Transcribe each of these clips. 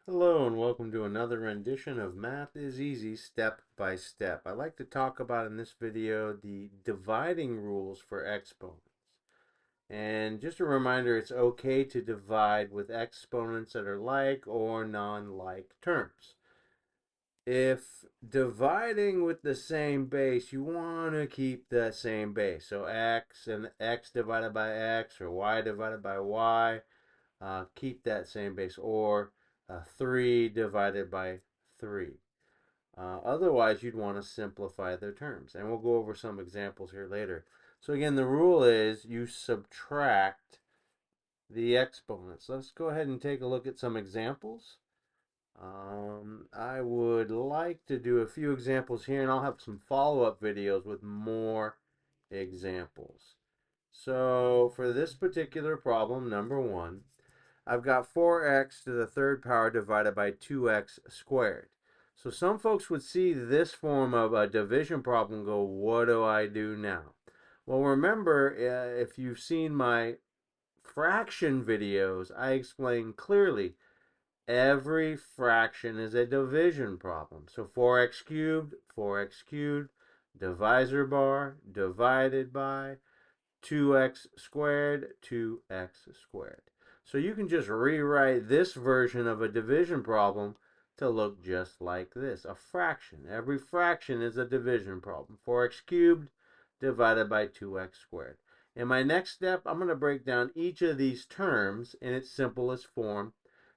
Hello and welcome to another rendition of Math is Easy Step by Step. I'd like to talk about in this video the dividing rules for exponents. And just a reminder, it's okay to divide with exponents that are like or non-like terms. If dividing with the same base, you want to keep the same base. So x and x divided by x or y divided by y, keep that same base, or 3 divided by 3. Otherwise, you'd want to simplify their terms. And we'll go over some examples here later. So again, the rule is you subtract the exponents. Let's go ahead and take a look at some examples. I would like to do a few examples here, and I'll have some follow-up videos with more examples. So for this particular problem, number 1, I've got 4x to the third power divided by 2x squared. So some folks would see this form of a division problem and go, what do I do now? Well, remember, if you've seen my fraction videos, I explain clearly every fraction is a division problem. So 4x cubed, divisor bar, divided by, 2x squared, 2x squared. So you can just rewrite this version of a division problem to look just like this, a fraction. Every fraction is a division problem. 4x cubed divided by 2x squared. In my next step, I'm going to break down each of these terms in its simplest form.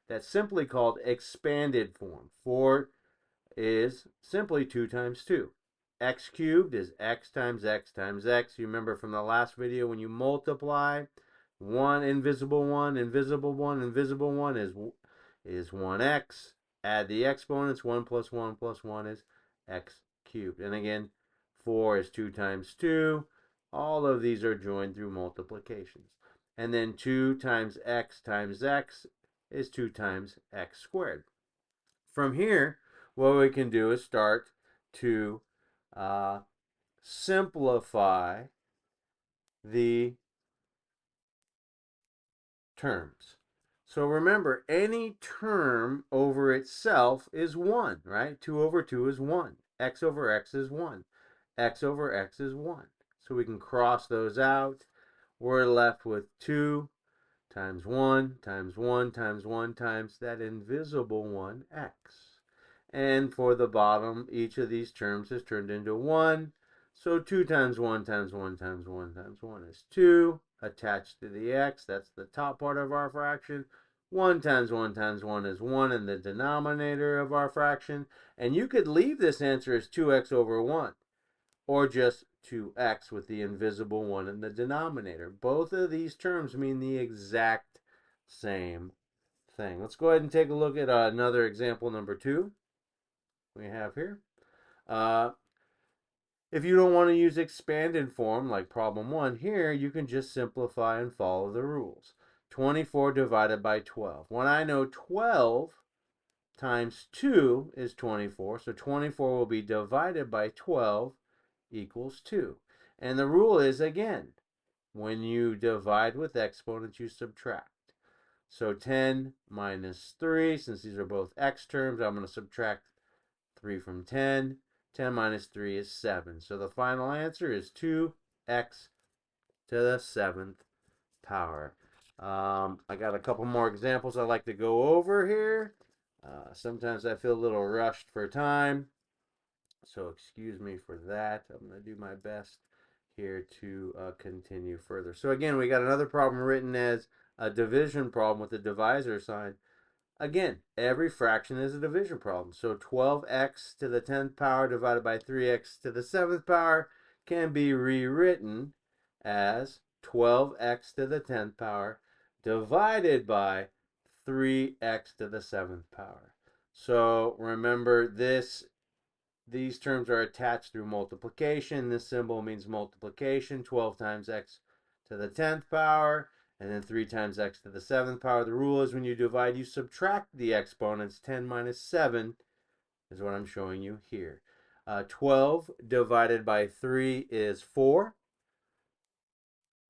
That's simply called expanded form. 4 is simply 2 times 2. X cubed is x times x times x. You remember from the last video when you multiply 1 invisible 1, invisible 1, invisible 1 is 1x. Add the exponents, 1 plus 1 plus 1 is x cubed. And again, 4 is 2 times 2. All of these are joined through multiplications. And then 2 times x is 2 times x squared. From here, what we can do is start to uh, simplify the terms. So remember, any term over itself is 1, right? 2 over 2 is 1. X over x is 1. X over x is 1. So we can cross those out. We're left with 2 times 1 times 1 times 1 times that invisible 1, x. And for the bottom, each of these terms is turned into 1. So 2 times 1 times 1 times 1 times 1 is 2. Attached to the x, that's the top part of our fraction. 1 times 1 times 1 is 1 in the denominator of our fraction. And you could leave this answer as 2x over 1, or just 2x with the invisible 1 in the denominator. Both of these terms mean the exact same thing. Let's go ahead and take a look at another example, number 2 we have here. If you don't want to use expanded form like problem 1 here, you can just simplify and follow the rules. 24 divided by 12. When I know 12 times 2 is 24, so 24 will be divided by 12 equals 2. And the rule is, again, when you divide with exponents, you subtract. So 10 minus 3, since these are both x terms, I'm going to subtract 3 from 10. 10 minus 3 is 7. So the final answer is 2x to the 7th power. I got a couple more examples I'd like to go over here. Sometimes I feel a little rushed for time, so excuse me for that. I'm going to do my best here to continue further. So again, we got another problem written as a division problem with a divisor sign. Again, every fraction is a division problem. So 12x to the 10th power divided by 3x to the 7th power can be rewritten as 12x to the 10th power divided by 3x to the 7th power. So remember, these terms are attached through multiplication. This symbol means multiplication. 12 times x to the 10th power, and then 3 times x to the 7th power. The rule is when you divide, you subtract the exponents. 10 minus 7 is what I'm showing you here. 12 divided by 3 is 4.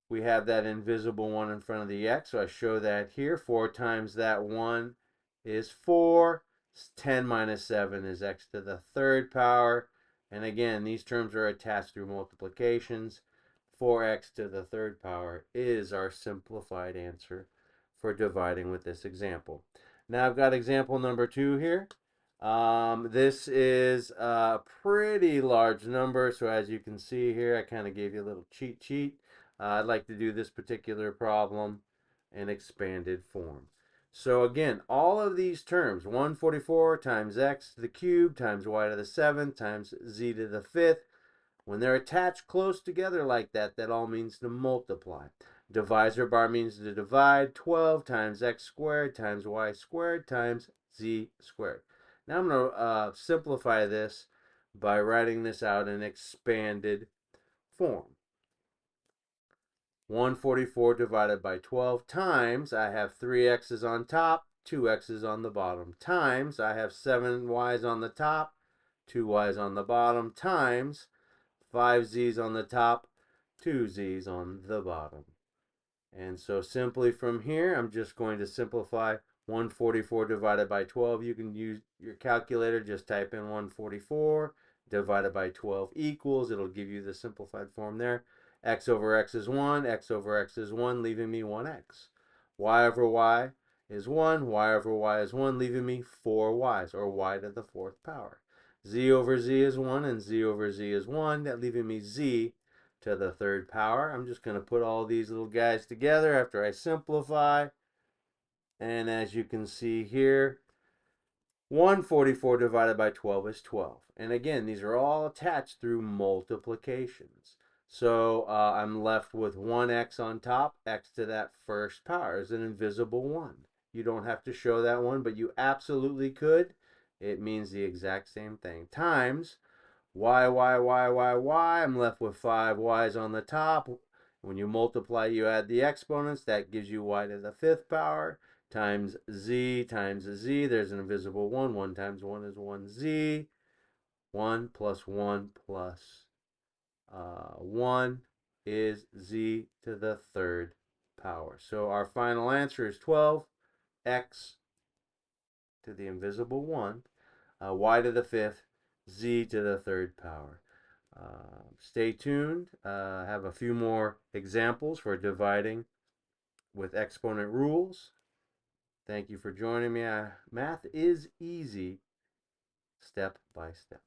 We have that invisible 1 in front of the x, so I show that here. 4 times that 1 is 4. 10 minus 7 is x to the third power. And again, these terms are attached through multiplications. 4x to the third power is our simplified answer for dividing with this example. Now I've got example number 2 here. This is a pretty large number, so as you can see here, I kind of gave you a little cheat sheet. I'd like to do this particular problem in expanded form. So again, all of these terms, 144 times x to the cube times y to the 7th times z to the 5th, when they're attached close together like that, that all means to multiply. Divisor bar means to divide. 12 times x squared times y squared times z squared. Now I'm going to simplify this by writing this out in expanded form. 144 divided by 12 times, I have 3 x's on top, 2 x's on the bottom, times, I have 7 y's on the top, 2 y's on the bottom, times 5 z's on the top, 2 z's on the bottom. And so simply from here, I'm just going to simplify 144 divided by 12. You can use your calculator, just type in 144 divided by 12 equals, it'll give you the simplified form there. X over x is 1, x over x is 1, leaving me 1x. Y over y is 1, y over y is 1, leaving me 4 y's, or y to the 4th power. Z over z is 1, and z over z is 1, that leaving me z to the 3rd power. I'm just going to put all these little guys together after I simplify. And as you can see here, 144 divided by 12 is 12. And again, these are all attached through multiplications. So I'm left with 1x on top. X to that 1st power is an invisible 1. You don't have to show that one, but you absolutely could. It means the exact same thing. Times y, y, y, y, y. I'm left with 5 y's on the top. When you multiply, you add the exponents. That gives you y to the 5th power times z times z. There's an invisible 1. 1 times 1 is 1z. 1 plus 1 plus 1 is z to the 3rd power. So our final answer is 12. X to the invisible 1. Y to the 5th. Z to the 3rd power. Stay tuned. Have a few more examples for dividing with exponent rules. Thank you for joining me. Math is easy, step by step.